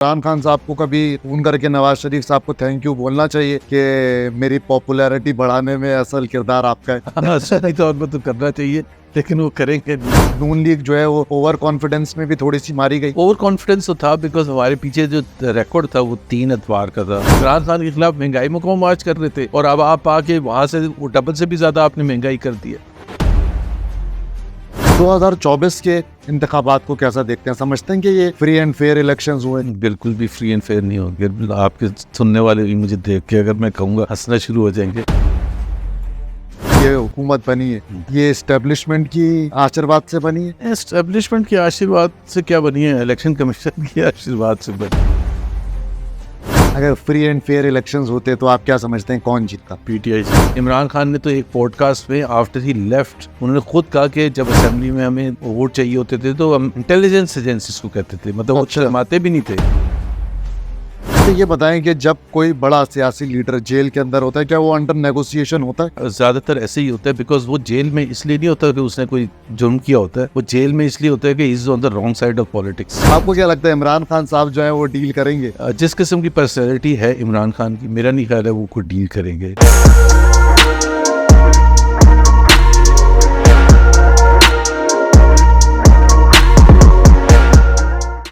इमरान खान साहब को कभी फोन करके नवाज शरीफ साहब को थैंक यू बोलना चाहिए कि मेरी पॉपुलैरिटी बढ़ाने में असल किरदार आपका है। सही तौर पर तो करना चाहिए, लेकिन वो करेंगे नहीं। नून लीग जो है वो ओवर कॉन्फिडेंस में भी थोड़ी सी मारी गई। ओवर कॉन्फिडेंस तो था बिकॉज हमारे पीछे जो रिकॉर्ड था वो 3 अतवार का था। इमरान खान के खिलाफ महंगाई में कौन मार्च कर रहे थे, और अब आप आके वहां से डबल से भी ज्यादा आपने महंगाई कर दी है। 2024 के इंतखाबात को कैसा देखते हैं? समझते हैं कि ये फ्री एंड फेयर इलेक्शंस हुए? बिल्कुल भी फ्री एंड फेयर नहीं होंगे। आपके सुनने वाले भी मुझे देख के अगर मैं कहूँगा हंसना शुरू हो जाएंगे। ये हुकूमत बनी है, ये एस्टेब्लिशमेंट की आशीर्वाद से बनी है। एस्टेब्लिशमेंट के आशीर्वाद से क्या बनी है? इलेक्शन कमीशन के आशीर्वाद से बनी। अगर फ्री एंड फेयर इलेक्शंस होते तो आप क्या समझते हैं कौन जीतता? पीटीआई। इमरान खान ने तो एक पॉडकास्ट में आफ्टर ही लेफ्ट उन्होंने खुद कहा कि जब असेंबली में हमें वोट चाहिए होते थे तो हम इंटेलिजेंस एजेंसीज को कहते थे, मतलब वो शर्माते भी नहीं थे। तो ये बताएं कि जब कोई बड़ा सियासी लीडर जेल के अंदर होता है, क्या वो अंडर नेगोशिएशन होता है? ज्यादातर ऐसे ही होता है, बिकॉज वो जेल में इसलिए नहीं होता कि उसने कोई जुर्म किया होता है, वो जेल में इसलिए होता है कि is on the wrong side of politics. आपको क्या लगता है इमरान खान साहब जो है वो डील करेंगे? जिस किस्म की पर्सनैलिटी है इमरान खान की, मेरा नहीं ख्याल है वो कोई डील करेंगे।